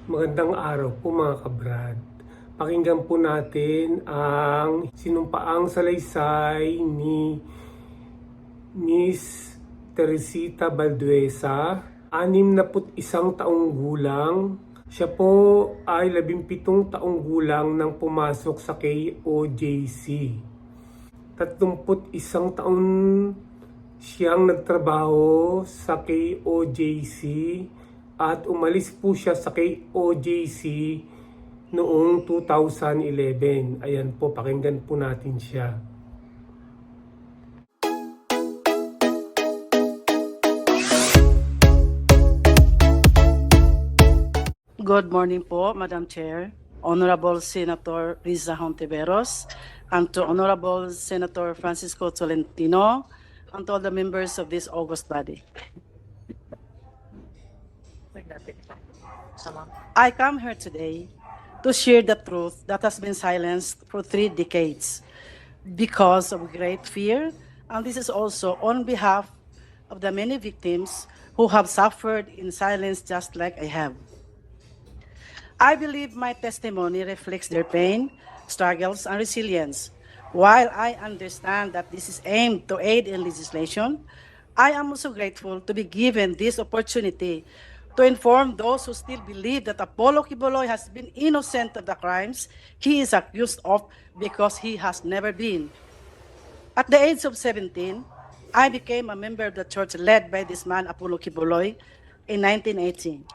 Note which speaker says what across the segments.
Speaker 1: Magandang araw po mga kabrad. Pakinggan po natin ang sinumpaang salaysay ni Miss Teresita Valdehueza, 61 taong gulang. Siya po ay 17 taong gulang nang pumasok sa Kojc. 31 taon siyang nagtrabaho sa Kojc at umalis po siya sa Kojc noong 2011. Ayan po, pakinggan po natin siya.
Speaker 2: Good morning po, Madam Chair, Honorable Senator Riza Hontiveros, and to Honorable Senator Francisco Tolentino, and to all the members of this august body. I come here today to share the truth that has been silenced for 3 decades because of great fear, and this is also on behalf of the many victims who have suffered in silence just like I have. I believe my testimony reflects their pain, struggles, and resilience. While I understand that this is aimed to aid in legislation, I am also grateful to be given this opportunity to inform those who still believe that Apollo Quiboloy has been innocent of the crimes he is accused of because he has never been. At the age of 17, I became a member of the church led by this man, Apollo Quiboloy, in 1980.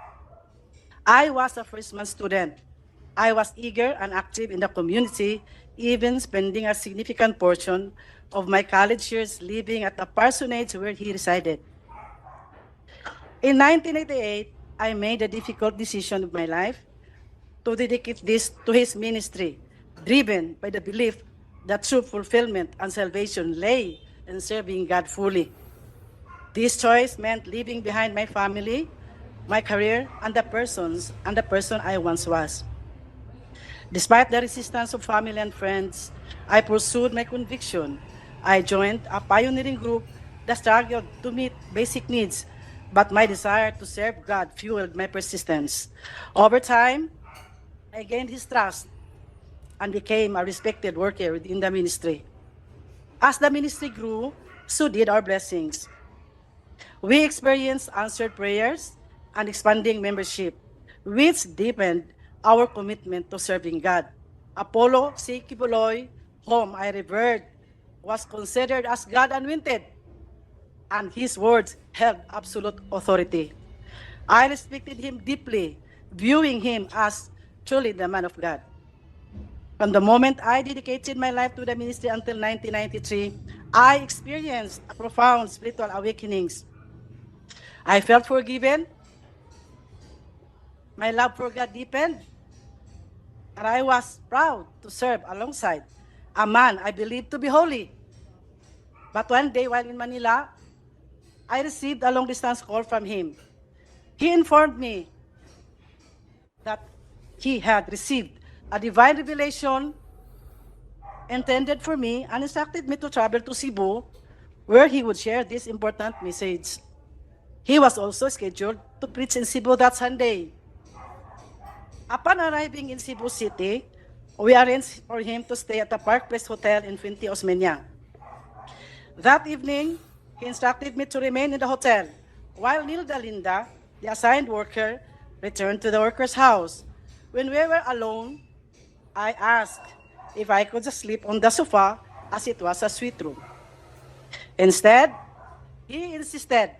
Speaker 2: I was a freshman student. I was eager and active in the community, even spending a significant portion of my college years living at the parsonage where he resided. In 1988, I made a difficult decision of my life to dedicate this to his ministry, driven by the belief that true fulfillment and salvation lay in serving God fully. This choice meant leaving behind my family, my career, and the person I once was. Despite the resistance of family and friends, I pursued my conviction. I joined a pioneering group that struggled to meet basic needs, but my desire to serve God fueled my persistence. Over time, I gained his trust and became a respected worker within the ministry. As the ministry grew, so did our blessings. We experienced answered prayers and expanding membership, which deepened our commitment to serving God. Apollo C. Quiboloy, whom I revered, was considered as God anointed, and his words held absolute authority. I respected him deeply, viewing him as truly the man of God. From the moment I dedicated my life to the ministry until 1993, I experienced a profound spiritual awakenings. I felt forgiven, my love for God deepened, and I was proud to serve alongside a man I believed to be holy. But one day while in Manila, I received a long-distance call from him. He informed me that he had received a divine revelation intended for me and instructed me to travel to Cebu, where he would share this important message. He was also scheduled to preach in Cebu that Sunday. Upon arriving in Cebu City, we arranged for him to stay at the Portrays Hotel in Fuente Osmeña. That evening, he instructed me to remain in the hotel, while Nilda Linda, the assigned worker, returned to the worker's house. When we were alone, I asked if I could just sleep on the sofa as it was a suite room. Instead, he insisted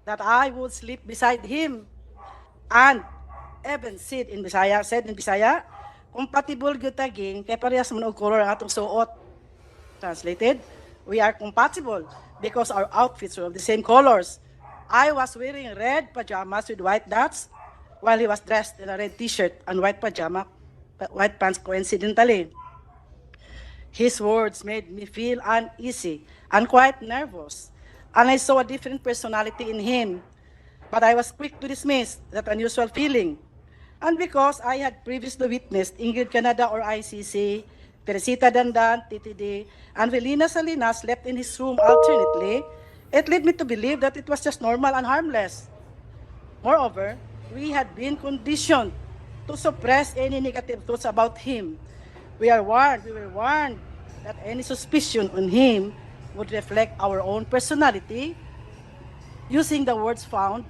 Speaker 2: that I would sleep beside him and even said in Bisaya, compatible gyud taging kay parehas man og color ang atong suot. Translated, we are compatible because our outfits were of the same colors. I was wearing red pajamas with white dots, while he was dressed in a red t-shirt and white pants coincidentally. His words made me feel uneasy and quite nervous, and I saw a different personality in him. But I was quick to dismiss that unusual feeling. And because I had previously witnessed Ingrid Canada or ICC, Teresita Dandan, TTD, and Velina Salinas slept in his room alternately, it led me to believe that it was just normal and harmless. Moreover, we had been conditioned to suppress any negative thoughts about him. We were warned that any suspicion on him would reflect our own personality, using the words found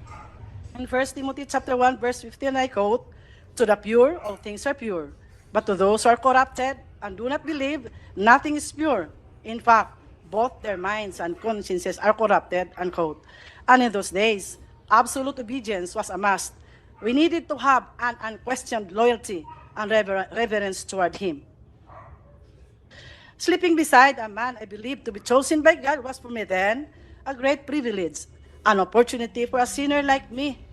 Speaker 2: in 1 Timothy chapter 1, verse 15, I quote, "To the pure, all things are pure. But to those who are corrupted and do not believe, nothing is pure. In fact, both their minds and consciences are corrupted," unquote. And in those days, absolute obedience was a must. We needed to have an unquestioned loyalty and reverence toward him. Sleeping beside a man I believed to be chosen by God was for me then a great privilege, an opportunity for a sinner like me.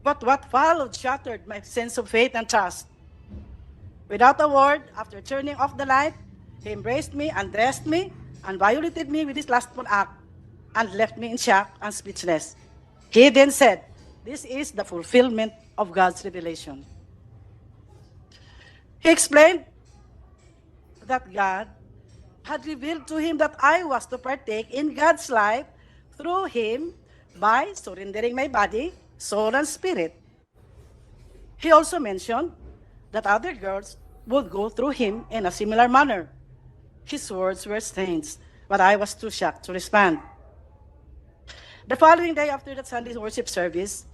Speaker 2: But what followed shattered my sense of faith and trust. Without a word, after turning off the light, he embraced me, undressed me, and violated me with his lustful act, and left me in shock and speechless. He then said, "This is the fulfillment of God's revelation." He explained that God had revealed to him that I was to partake in God's life through him by surrendering my body, soul, and spirit. He also mentioned that other girls would go through him in a similar manner. His words were strange, but I was too shocked to respond. The following day after that Sunday worship service,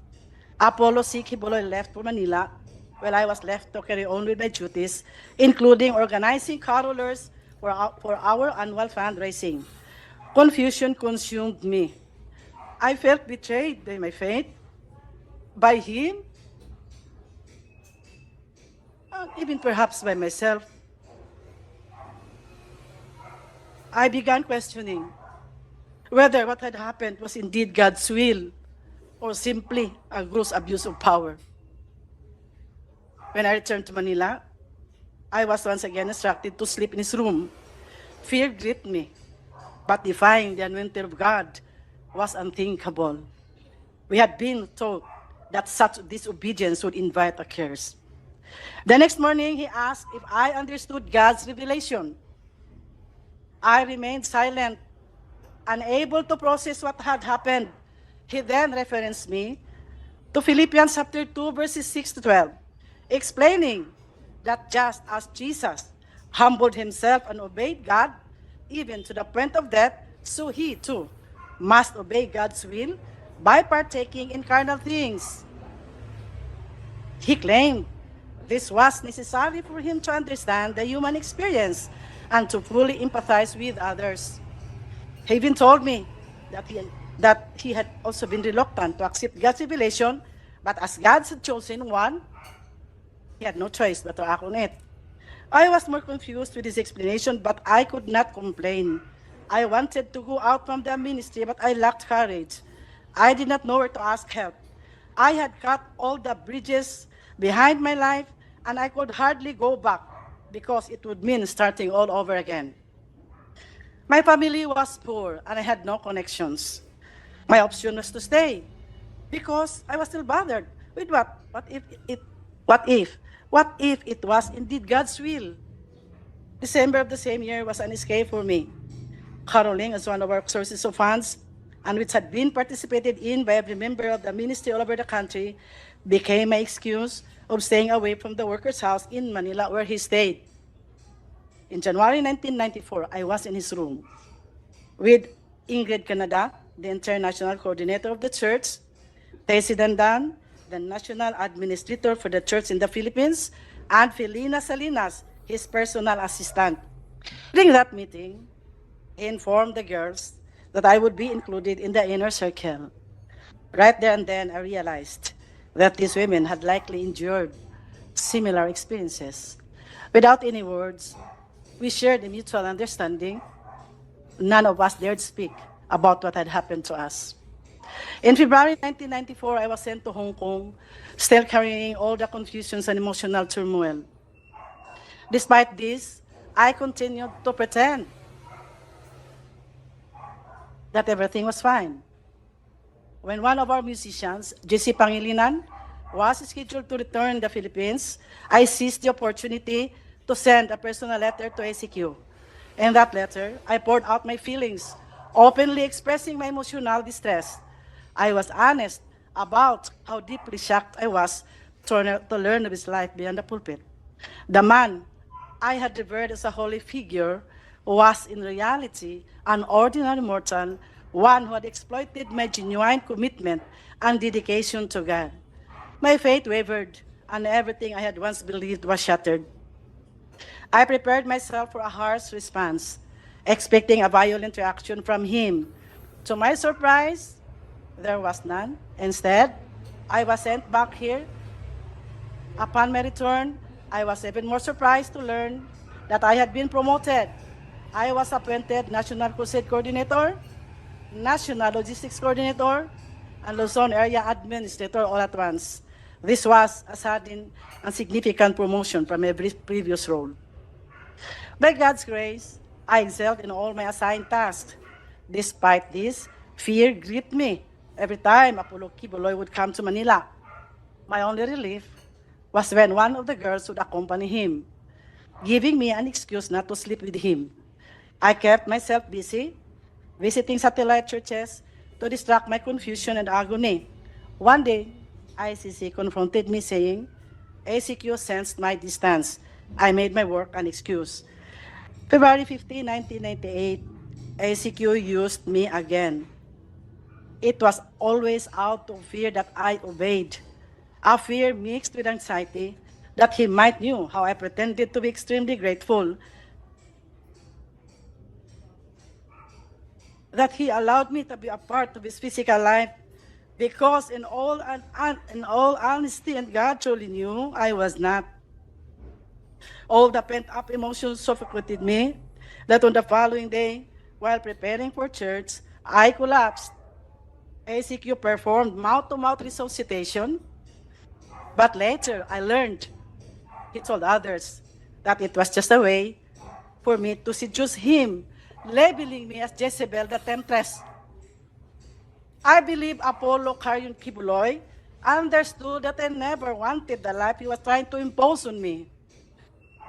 Speaker 2: Apollo C. Quiboloy left for Manila, while I was left to carry on with my duties, including organizing carolers for our annual fundraising. Confusion consumed me. I felt betrayed by my faith, by him, and even perhaps by myself. I began questioning whether what had happened was indeed God's will or simply a gross abuse of power. When I returned to Manila, I was once again instructed to sleep in his room. Fear gripped me, but defying the anointing of God was unthinkable. We had been taught that such disobedience would invite a curse. The next morning, he asked if I understood God's revelation. I remained silent, unable to process what had happened. He then referenced me to Philippians chapter 2, verses 6 to 12, explaining that just as Jesus humbled himself and obeyed God, even to the point of death, so he too must obey God's will by partaking in carnal things. He claimed this was necessary for him to understand the human experience and to fully empathize with others. He even told me that he had also been reluctant to accept God's revelation, but as God had chosen one, he had no choice but to act on it. I was more confused with his explanation, but I could not complain. I wanted to go out from the ministry, but I lacked courage. I did not know where to ask help. I had cut all the bridges behind my life, and I could hardly go back because it would mean starting all over again. My family was poor, and I had no connections. My option was to stay because I was still bothered with what if it was indeed God's will. December of the same year was an escape for me. Caroling as one of our sources of funds, and which had been participated in by every member of the ministry all over the country, became my excuse of staying away from the worker's house in Manila where he stayed. In January 1994, I was in his room with Ingrid Canada, the international coordinator of the church, Tessie Dandan, the national administrator for the church in the Philippines, and Felina Salinas, his personal assistant. During that meeting, he informed the girls that I would be included in the inner circle. Right there and then, I realized that these women had likely endured similar experiences. Without any words, we shared a mutual understanding. None of us dared speak about what had happened to us. In February 1994, I was sent to Hong Kong, still carrying all the confusions and emotional turmoil. Despite this, I continued to pretend that everything was fine. When one of our musicians, JC Pangilinan, was scheduled to return to the Philippines, I seized the opportunity to send a personal letter to ACQ. In that letter, I poured out my feelings, openly expressing my emotional distress. I was honest about how deeply shocked I was to learn of his life beyond the pulpit. The man I had revered as a holy figure was in reality an ordinary mortal, one who had exploited my genuine commitment and dedication to God. My faith wavered, and everything I had once believed was shattered. I prepared myself for a harsh response, expecting a violent reaction from him. To my surprise, there was none. Instead, I was sent back here. Upon my return, I was even more surprised to learn that I had been promoted. I was appointed National Crusade Coordinator, National Logistics Coordinator, and Luzon Area Administrator all at once. This was a sudden and significant promotion from my previous role. By God's grace, I excelled in all my assigned tasks. Despite this, fear gripped me every time Apollo Quiboloy would come to Manila. My only relief was when one of the girls would accompany him, giving me an excuse not to sleep with him. I kept myself busy, visiting satellite churches to distract my confusion and agony. One day, ICC confronted me saying, ACQ sensed my distance. I made my work an excuse. February 15, 1998, ACQ used me again. It was always out of fear that I obeyed, a fear mixed with anxiety that he might knew how I pretended to be extremely grateful that he allowed me to be a part of his physical life, because in all honesty, and God truly knew I was not. All the pent-up emotions suffocated me that on the following day, while preparing for church, I collapsed. ACQ performed mouth-to-mouth resuscitation, but later I learned, he told others, that it was just a way for me to seduce him, labeling me as Jezebel the Temptress. I believe Apollo Carrion Quiboloy understood that I never wanted the life he was trying to impose on me.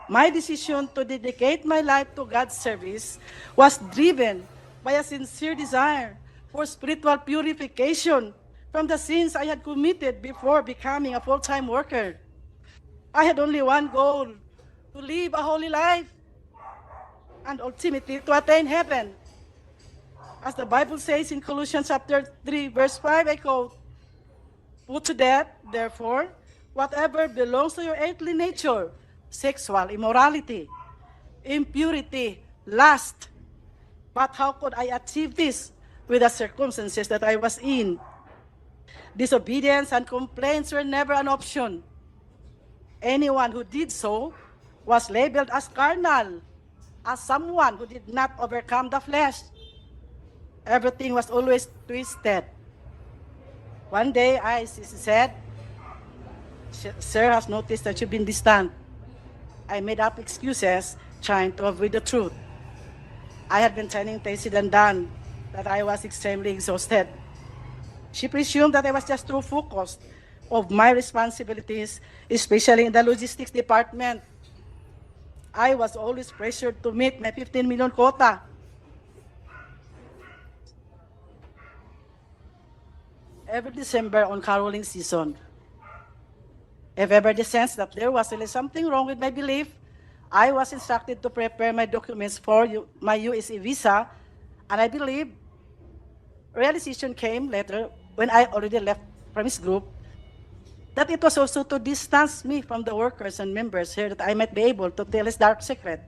Speaker 2: My decision to dedicate my life to God's service was driven by a sincere desire for spiritual purification from the sins I had committed before becoming a full-time worker. I had only one goal: to live a holy life and ultimately to attain heaven. As the Bible says in Colossians chapter 3, verse 5, I quote, "Put to death, therefore, whatever belongs to your earthly nature: sexual immorality, impurity, lust." But how could I achieve this with the circumstances that I was in? Disobedience and complaints were never an option. Anyone who did so was labeled as carnal, as someone who did not overcome the flesh. Everything was always twisted. One day, I said, "Sir has noticed that you've been distant." I made up excuses, trying to avoid the truth. I had been telling Teresita that I was extremely exhausted. She presumed that I was just too focused of my responsibilities, especially in the logistics department. I was always pressured to meet my 15 million quota. Every December on caroling season, if ever the sense that there was really something wrong with my belief, I was instructed to prepare my documents for my USA visa, and I believe realization came later when I already left from his group, that it was also to distance me from the workers and members here, that I might be able to tell his dark secret.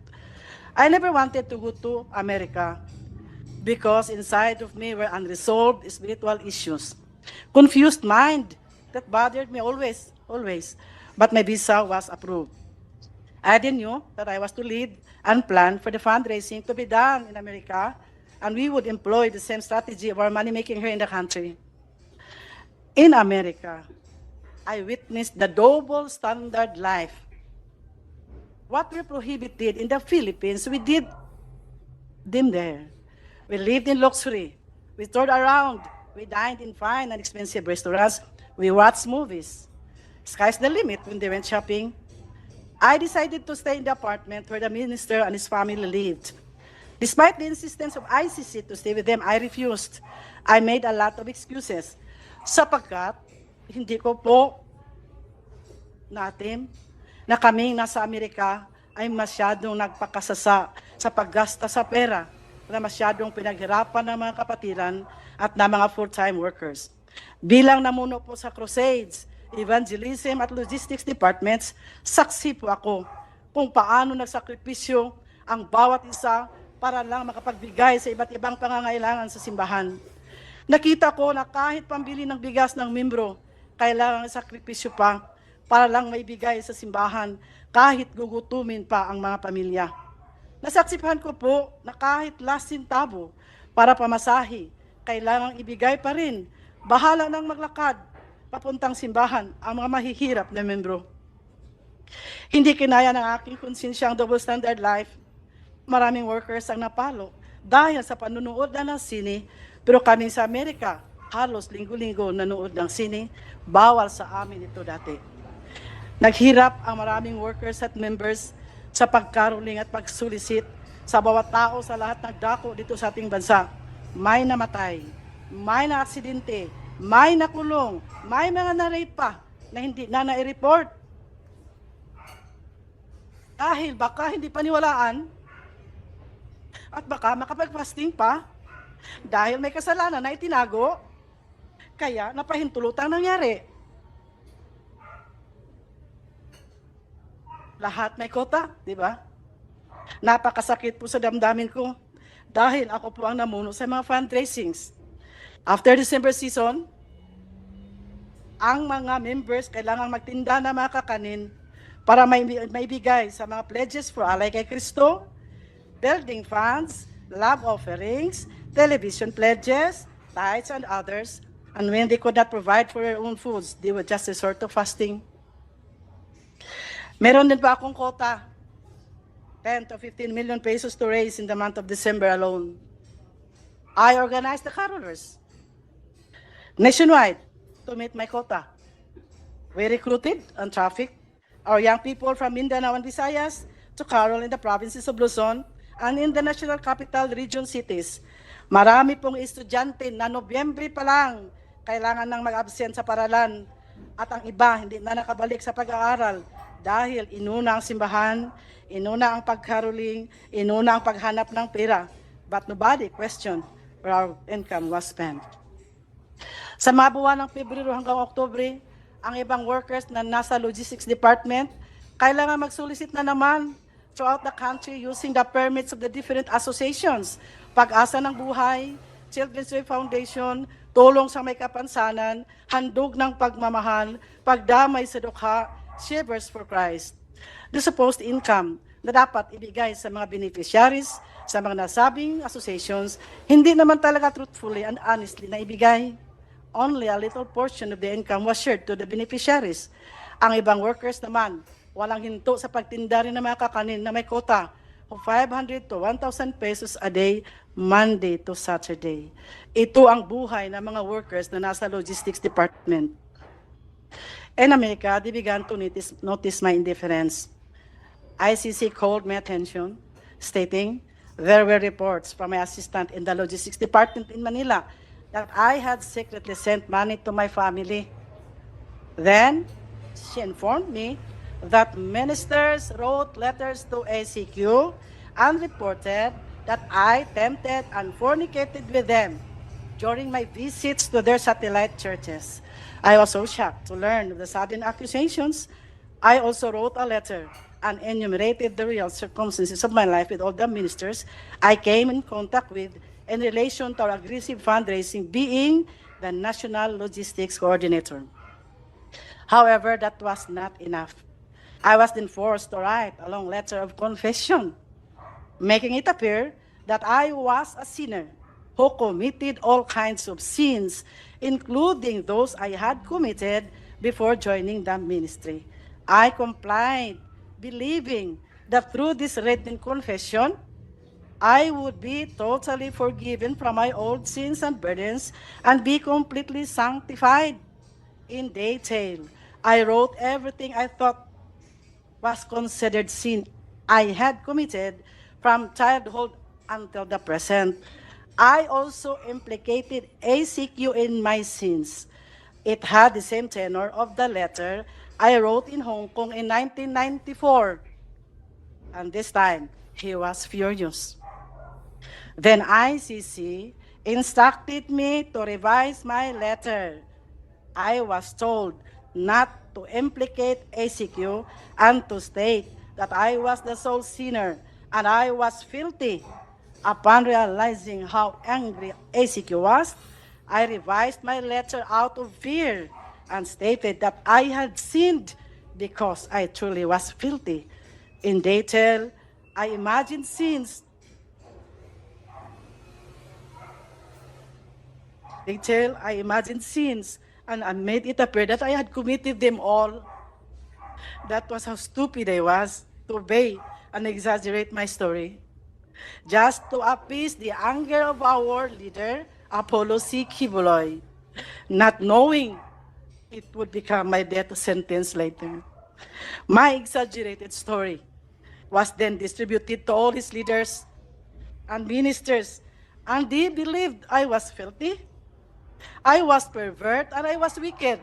Speaker 2: I never wanted to go to America because inside of me were unresolved spiritual issues, confused mind that bothered me always. But my visa was approved. I then knew that I was to lead and plan for the fundraising to be done in America, and we would employ the same strategy of our money making here in the country. In America, I witnessed the double standard life. What we prohibited in the Philippines, we did them there. We lived in luxury. We toured around. We dined in fine and expensive restaurants. We watched movies. Sky's the limit when they went shopping. I decided to stay in the apartment where the minister and his family lived. Despite the insistence of ICC to stay with them, I refused. I made a lot of excuses, sapagkat Hindi ko po natin na kaming nasa Amerika ay masyadong nagpakasasa sa paggasta sa pera na masyadong pinaghirapan ng mga kapatiran at ng mga full-time workers. Bilang namuno po sa Crusades, Evangelism at Logistics Departments, saksi po ako kung paano nagsakripisyo ang bawat isa para lang makapagbigay sa iba't ibang pangangailangan sa simbahan. Nakita ko na kahit pambili ng bigas ng membro, kailangan sakripisyo pa para lang maibigay sa simbahan kahit gugutumin pa ang mga pamilya. Nasaksihan ko po na kahit last centavo para pamasahe, kailangang ibigay pa rin. Bahala nang maglakad papuntang simbahan ang mga mahihirap na membro. Hindi kinaya ng aking konsensya ang double standard life. Maraming workers ang napalo dahil sa panunood na ng sine, pero kami sa Amerika, halos linggo-linggo nanood ng sine, bawal sa amin ito dati. Naghirap ang maraming workers at members sa pagkaruling at pagsulisit sa bawat tao sa lahat ng dako dito sa ating bansa. May namatay, may na-aksidente, may nakulong, may mga na-rape pa na hindi na na-report. Dahil baka hindi paniwalaan at baka makapag-fasting pa dahil may kasalanan na itinago, kaya napahintulutang nangyari. Lahat may kota, di ba? Napakasakit po sa damdamin ko dahil ako po ang namuno sa mga fundraisings. After December season, ang mga members kailangang magtinda ng mga kakanin para maibigay sa mga pledges for Alay kay Kristo, building funds, love offerings, television pledges, tithes, and others. And when they could not provide for their own foods, they would just resort to fasting. Meron din pa akong quota, 10 to 15 million pesos to raise in the month of December alone. I organized the carolers nationwide to meet my quota. We recruited and trafficked our young people from Mindanao and Visayas to carol in the provinces of Luzon and in the national capital region cities. Marami pong estudyante na Nobyembre pa lang kailangan nang mag-absent sa paralan at ang iba hindi na nakabalik sa pag-aaral dahil inuna ang simbahan, inuna ang pagkaroling, inuna ang paghanap ng pera. But nobody questioned where our income was spent. Sa mga buwan ng Pebrero hanggang Oktubre, ang ibang workers na nasa logistics department kailangan mag-solicit na naman throughout the country using the permits of the different associations. Pag-asa ng Buhay, Children's Way Foundation, Tulong sa May Kapansanan, Handog ng Pagmamahal, Pagdamay sa Dukha, Shivers for Christ. The supposed income na dapat ibigay sa mga beneficiaries sa mga nasabing associations, hindi naman talaga truthfully and honestly na ibigay. Only a little portion of the income was shared to the beneficiaries. Ang ibang workers naman, walang hinto sa pagtinda rin ng mga kakanin na may quota of 500 to 1,000 pesos a day, Monday to Saturday. Ito ang buhay ng mga workers na nasa logistics department. In America, they began to notice my indifference. ICC called my attention, stating there were reports from my assistant in the logistics department in Manila that I had secretly sent money to my family. Then, she informed me that ministers wrote letters to ACQ and reported that I tempted and fornicated with them during my visits to their satellite churches. I was so shocked to learn of the sudden accusations. I also wrote a letter and enumerated the real circumstances of my life with all the ministers I came in contact with in relation to our aggressive fundraising, being the National Logistics Coordinator. However, that was not enough. I was then forced to write a long letter of confession, making it appear that I was a sinner who committed all kinds of sins, including those I had committed before joining the ministry. I complied, believing that through this written confession, I would be totally forgiven from my old sins and burdens and be completely sanctified. In detail, I wrote everything I thought was considered sin I had committed from childhood until the present. I also implicated ACQ in my sins. It had the same tenor of the letter I wrote in Hong Kong in 1994. And this time, he was furious. Then ICC instructed me to revise my letter. I was told not to implicate ACQ and to state that I was the sole sinner and I was filthy. Upon realizing how angry ACQ was, I revised my letter out of fear and stated that I had sinned because I truly was filthy. In detail, I imagined sins. And I made it appear that I had committed them all. That was how stupid I was to obey and exaggerate my story. Just to appease the anger of our leader, Apollo C. Quiboloy, not knowing it would become my death sentence later. My exaggerated story was then distributed to all his leaders and ministers, and they believed I was filthy, I was pervert, and I was wicked,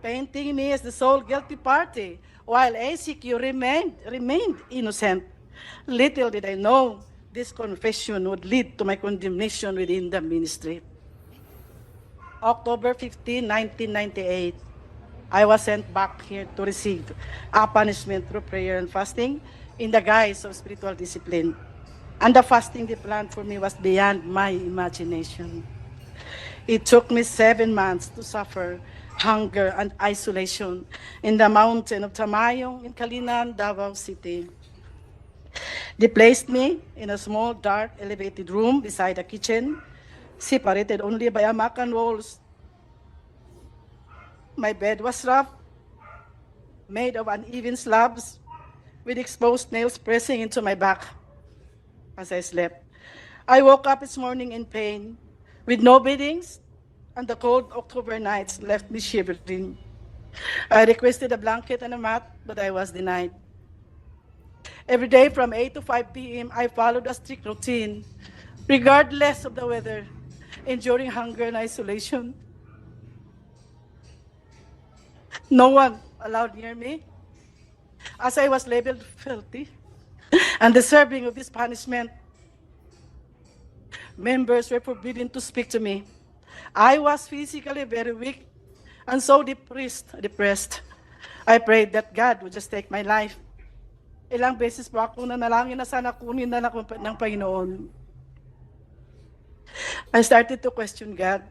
Speaker 2: painting me as the sole guilty party, while ACQ remained innocent. Little did I know this confession would lead to my condemnation within the ministry. October 15, 1998, I was sent back here to receive a punishment through prayer and fasting in the guise of spiritual discipline. And the fasting they planned for me was beyond my imagination. It took me 7 months to suffer hunger and isolation in the mountain of Tamayong in Kalinan, Davao City. They placed me in a small, dark, elevated room beside a kitchen, separated only by a mat and walls. My bed was rough, made of uneven slabs, with exposed nails pressing into my back as I slept. I woke up this morning in pain, with no beddings, and the cold October nights left me shivering. I requested a blanket and a mat, but I was denied. Every day from 8 to 5 p.m., I followed a strict routine, regardless of the weather, enduring hunger and isolation. No one allowed near me, as I was labeled filthy and deserving of this punishment. Members were forbidden to speak to me. I was physically very weak and so depressed. I prayed that God would just take my life. Ilang beses po ako nanalangin na sana kunin na ng Panginoon. I started to question God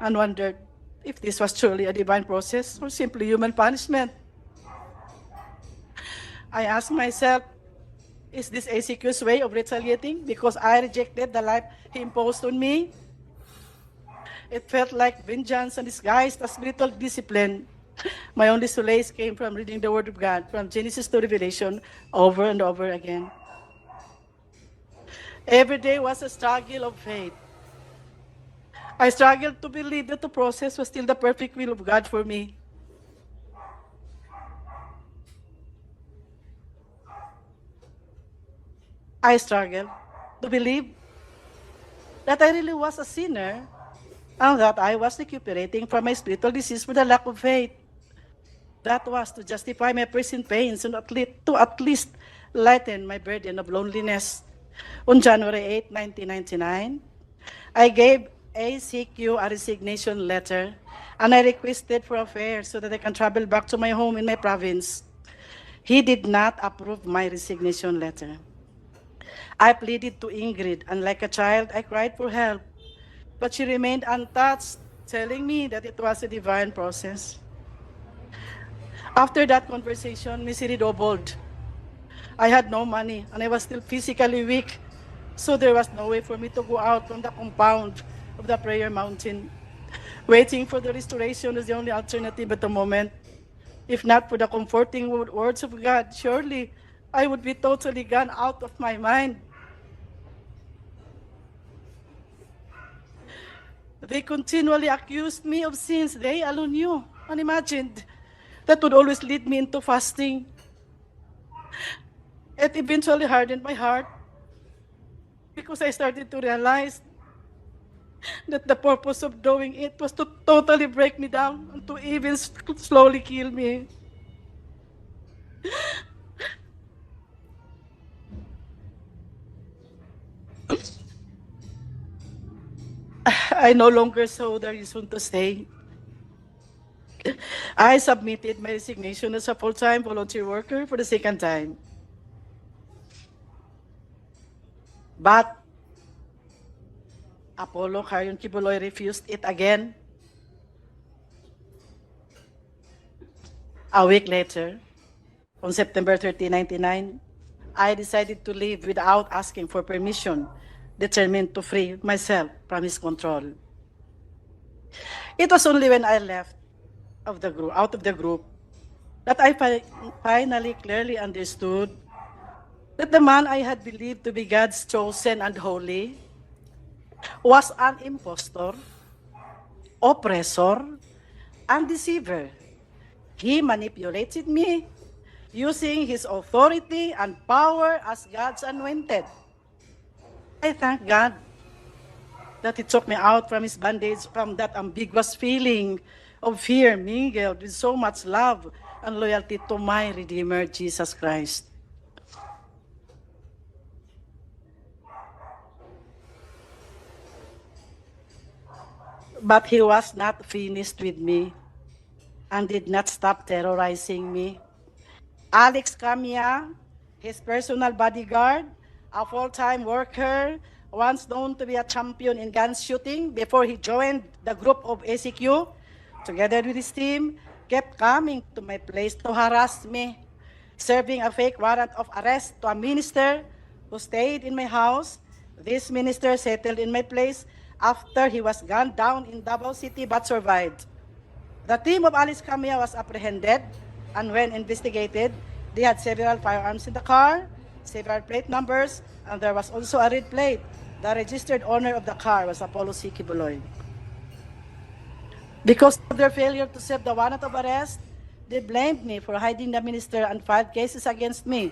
Speaker 2: and wondered if this was truly a divine process or simply human punishment. I asked myself, is this ACQ's way of retaliating because I rejected the life he imposed on me? It felt like vengeance and disguised as spiritual discipline. My only solace came from reading the Word of God from Genesis to Revelation over and over again. Every day was a struggle of faith. I struggled to believe that the process was still the perfect will of God for me. I struggled to believe that I really was a sinner and that I was recuperating from my spiritual disease with a lack of faith. That was to justify my present pains and to at least lighten my burden of loneliness. On January 8, 1999, I gave ACQ a resignation letter and I requested for a fare so that I can travel back to my home in my province. He did not approve my resignation letter. I pleaded to Ingrid, and like a child, I cried for help. But she remained untouched, telling me that it was a divine process. After that conversation, misery doubled. I had no money, and I was still physically weak, so there was no way for me to go out from the compound of the prayer mountain. Waiting for the restoration was the only alternative at the moment. If not for the comforting words of God, surely I would be totally gone out of my mind. They continually accused me of sins they alone knew, unimagined, that would always lead me into fasting. It eventually hardened my heart because I started to realize that the purpose of doing it was to totally break me down and to even slowly kill me. I no longer saw the reason to stay. I submitted my resignation as a full-time volunteer worker for the second time. But Apollo Quiboloy refused it again. A week later, on September 30, 1999, I decided to leave without asking for permission, determined to free myself from his control. It was only when I left out of the group that I finally clearly understood that the man I had believed to be God's chosen and holy was an impostor, oppressor, and deceiver. He manipulated me using his authority and power as God's anointed. I thank God that He took me out from His bondage, from that ambiguous feeling of fear mingled with so much love and loyalty to my Redeemer, Jesus Christ. But He was not finished with me and did not stop terrorizing me. Alex Camia, his personal bodyguard, a full-time worker, once known to be a champion in gun shooting before he joined the group of ACQ, together with his team, kept coming to my place to harass me, serving a fake warrant of arrest to a minister who stayed in my house. This minister settled in my place after he was gunned down in Davao City but survived. The team of Alice Camia was apprehended, and when investigated, they had several firearms in the car, several plate numbers, and there was also a red plate. The registered owner of the car was Apollo C. Quiboloy. Because of their failure to serve the warrant of arrest, they blamed me for hiding the minister and filed cases against me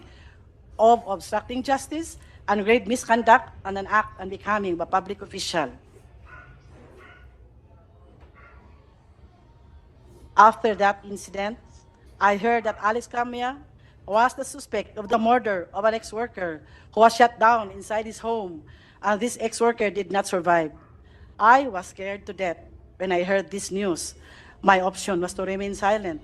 Speaker 2: of obstructing justice and grave misconduct and an act on becoming a public official. After that incident, I heard that Alex Camia was the suspect of the murder of an ex-worker who was shot down inside his home, and this ex-worker did not survive. I was scared to death when I heard this news. My option was to remain silent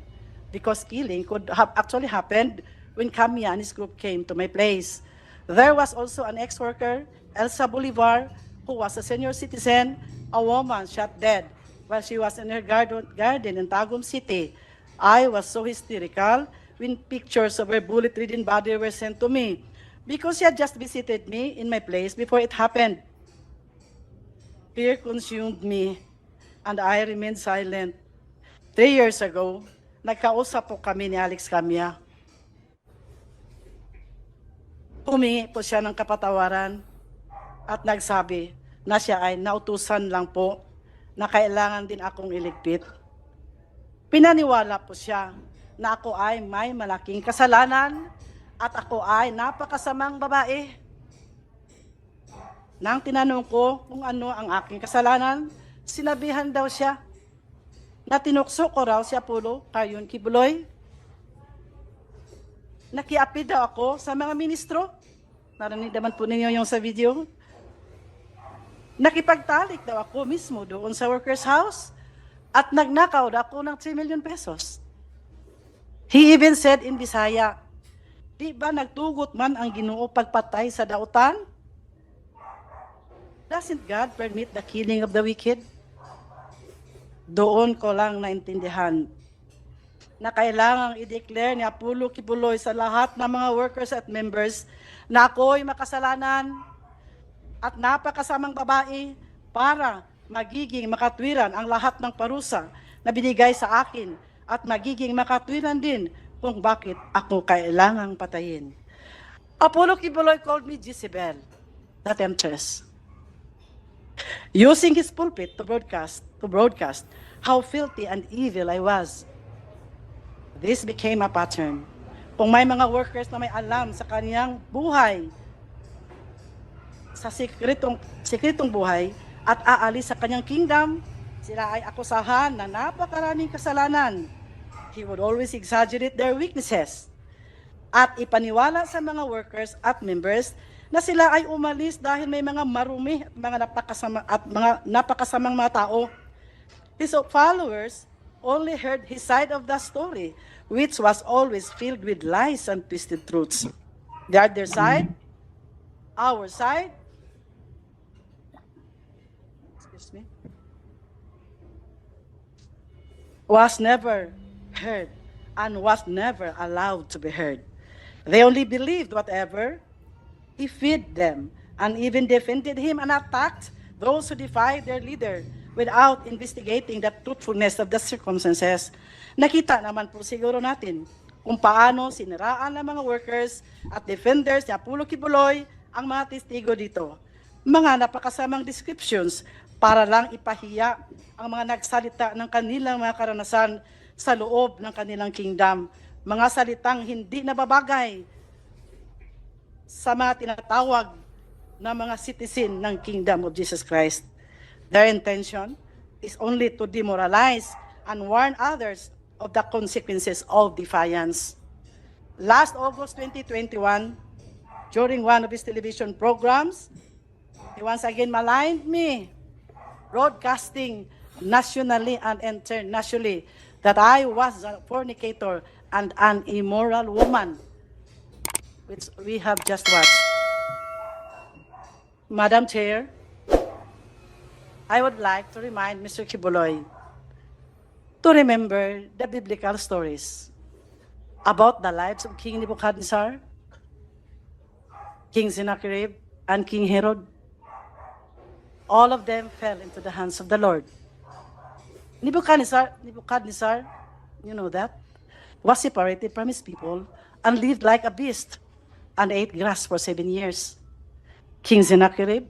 Speaker 2: because killing could have actually happened when Camia and his group came to my place. There was also an ex-worker, Elsa Bolivar, who was a senior citizen, a woman shot dead while she was in her garden in Tagum City. I was so hysterical when pictures of her bullet-ridden body were sent to me because she had just visited me in my place before it happened. Fear consumed me and I remained silent. 3 years ago, nagkausap po kami ni Alex Camia. Humingi po siya ng kapatawaran at nagsabi na siya ay nautusan lang po na kailangan din akong iligpit. Pinaniwala po siya na ako ay may malaking kasalanan at ako ay napakasamang babae. Nang tinanong ko kung ano ang aking kasalanan, sinabihan daw siya na tinukso ko raw si Apollo Quiboloy. Nakiapi daw ako sa mga ministro. Narinig naman po ninyo yung sa video. Nakipagtalik daw ako mismo doon sa workers' house at nagnakaw daw ako ng 3 million pesos. He even said in Bisaya, "Di ba nagtugot man ang Ginoo pagpatay sa dautan? Doesn't God permit the killing of the wicked?" Doon ko lang naintindihan na kailangang i-declare ni Apollo Quiboloy sa lahat ng mga workers at members na ako'y makasalanan at napakasamang babae para magiging makatwiran ang lahat ng parusa na binigay sa akin at magiging makatwiran din kung bakit ako kailangang patayin. Apollo Quiboloy called me Jezebel, the temptress, using his pulpit to broadcast how filthy and evil I was. This became a pattern. Kung may mga workers na may alam sa kaniyang buhay, sa sikretong buhay, at aalis sa kanyang kingdom, sila ay akusahan ng napakaraming kasalanan. He would always exaggerate their weaknesses at ipaniwala sa mga workers at members na sila ay umalis dahil may mga marumi at mga napakasamang mga tao. His followers only heard his side of the story, which was always filled with lies and twisted truths. Their side, our side, excuse me, was never heard and was never allowed to be heard. They only believed whatever he fed them and even defended him and attacked those who defied their leader without investigating the truthfulness of the circumstances. Nakita naman po siguro natin kung paano siniraan ng mga workers at defenders ni Apollo Quiboloy ang mga testigo dito. Mga napakasamang descriptions para lang ipahiya ang mga nagsalita ng kanilang mga karanasan sa loob ng kanilang kingdom. Mga salitang hindi nababagay sa mga tinatawag na mga citizen ng kingdom of Jesus Christ. Their intention is only to demoralize and warn others of the consequences of defiance. Last August 2021, during one of his television programs, he once again maligned me, broadcasting nationally and internationally that I was a fornicator and an immoral woman, which we have just watched. Madam Chair, I would like to remind Mr. Quiboloy to remember the biblical stories about the lives of King Nebuchadnezzar, King Sennacherib, and King Herod. All of them fell into the hands of the Lord. Nebuchadnezzar, you know that, was separated from his people and lived like a beast and ate grass for 7 years. King Sennacherib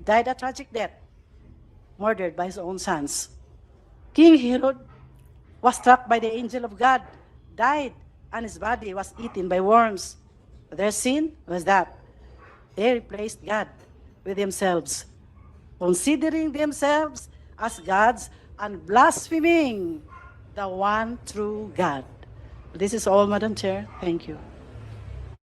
Speaker 2: died a tragic death, murdered by his own sons. King Herod was struck by the angel of God, died, and his body was eaten by worms. Their sin was that they replaced God with themselves, considering themselves as gods and blaspheming the one true God. This is all, Madam Chair. Thank you.